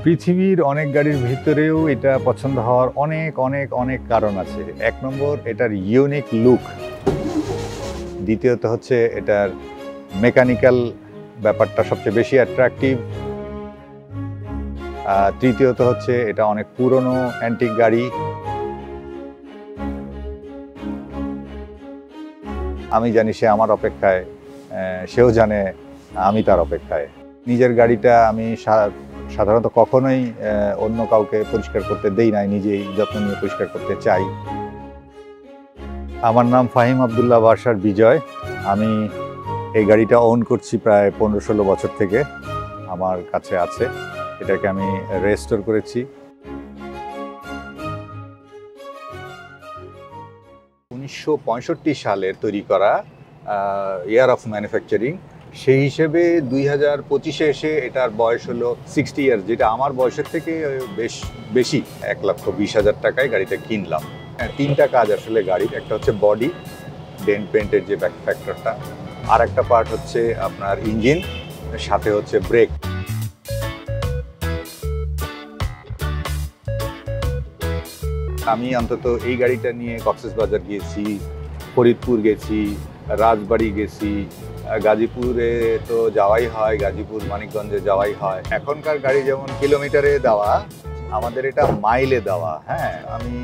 পৃথিবীর অনেক গাড়ির ভিতরেও এটা পছন্দ হওয়ার অনেক অনেক অনেক কারণ আছে। এক নম্বর এটার ইউনিক লুক, দ্বিতীয়ত হচ্ছে এটার মেকানিক্যাল ব্যাপারটা সবচেয়ে বেশি অ্যাট্রাকটিভ, তৃতীয়ত হচ্ছে এটা অনেক পুরনো অ্যান্টিক গাড়ি। আমি জানি সে আমার অপেক্ষায়, সেও জানে আমি তার অপেক্ষায়। নিজের গাড়িটা আমি সাধারণত কখনোই অন্য কাউকে পরিষ্কার করতে দেই নাই, নিজেই যত্ন নিয়ে পরিষ্কার করতে চাই। আমার নাম ফাহিম আবদুল্লাহ বাসার বিজয়। আমি এই গাড়িটা ওন করছি প্রায় 15-16 বছর থেকে। আমার কাছে আছে, এটাকে আমি রেস্টোর করেছি। 1965 সালের তৈরি করা, ইয়ার অফ ম্যানুফ্যাকচারিং। সেই হিসেবে 2025-এ এসে এটার বয়স হলো 60 ইয়ার্স, যেটা আমার বয়সের থেকে বেশ বেশি। 1,20,000 টাকায় গাড়িটা কিনলাম। তিনটা কাজ আসলে গাড়ির। একটা হচ্ছে বডি, ডেন্ট পেন্টের যে ব্যাক ফ্যাক্টরটা, আর একটা পার্ট হচ্ছে আপনার ইঞ্জিন, সাথে হচ্ছে ব্রেক। আমি অন্তত এই গাড়িটা নিয়ে কক্সবাজার গিয়েছি, ফরিদপুর গেছি, রাজবাড়ি গেছি, গাজীপুরে তো যাওয়াই হয়, গাজীপুর মানিকগঞ্জে যাওয়াই হয়। এখনকার গাড়ি যেমন কিলোমিটারে দেওয়া, আমাদের এটা মাইলে দেওয়া। হ্যাঁ, আমি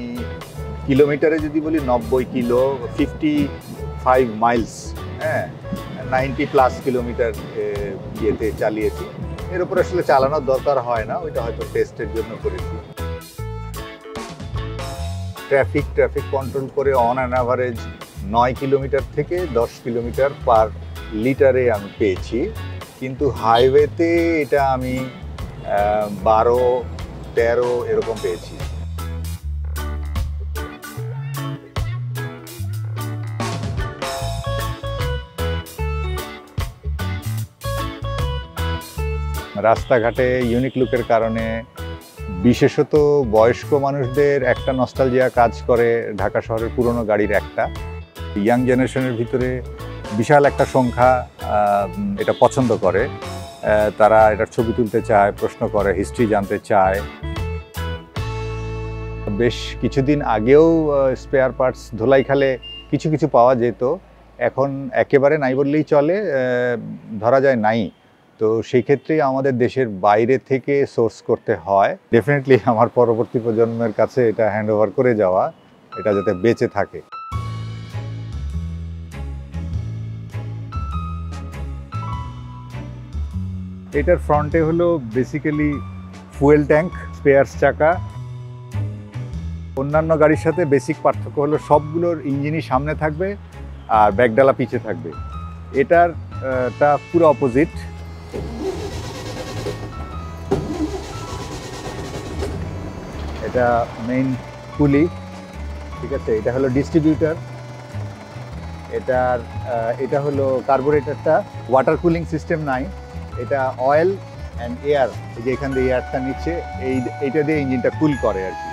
কিলোমিটারে যদি বলি 90 কিলো, 55 মাইলস, হ্যাঁ, 90+ কিলোমিটার ইয়েতে চালিয়েছি। এর উপর আসলে চালানোর দরকার হয় না, ওইটা হয়তো টেস্টের জন্য করেছি। ট্রাফিক কন্ট্রোল করে অন অ্যান অ্যাভারেজ 9 কিলোমিটার থেকে 10 কিলোমিটার পার লিটারে আমি পেয়েছি, কিন্তু হাইওয়েতে এটা আমি 12-13 এরকম পেয়েছি। রাস্তাঘাটে ইউনিক লুকের কারণে বিশেষত বয়স্ক মানুষদের একটা নস্টালজিয়া কাজ করে ঢাকা শহরের পুরনো গাড়ির একটা। ইয়াং জেনারেশনের ভিতরে বিশাল একটা সংখ্যা এটা পছন্দ করে। তারা এটার ছবি তুলতে চায়, প্রশ্ন করে, হিস্ট্রি জানতে চায়। বেশ কিছুদিন আগেও স্পেয়ার পার্টস ধোলাইখালে কিছু কিছু পাওয়া যেত, এখন একেবারে নাই বললেই চলে, ধরা যায় নাই। তো সেই ক্ষেত্রে আমাদের দেশের বাইরে থেকে সোর্স করতে হয়। ডেফিনেটলি আমার পরবর্তী প্রজন্মের কাছে এটা হ্যান্ড ওভার করে যাওয়া, এটা যাতে বেঁচে থাকে। এটার ফ্রন্টে হলো বেসিক্যালি ফুয়েল ট্যাঙ্ক, স্পেয়ার্স চাকা। অন্যান্য গাড়ির সাথে বেসিক পার্থক্য হলো সবগুলোর ইঞ্জিনই সামনে থাকবে আর ব্যাকডালা পিছে থাকবে। এটারটা পুরো অপোজিট। এটা মেইন পুলি, ঠিক আছে। এটা হলো ডিস্ট্রিবিউটার। এটা হলো কার্বোরেটরটা। ওয়াটার কুলিং সিস্টেম নাই, এটা অয়েল অ্যান্ড এয়ার, এই যে এখান দিয়ে এয়ারটা নিচ্ছে, এইটা দিয়ে ইঞ্জিনটা কুল করে আর কি।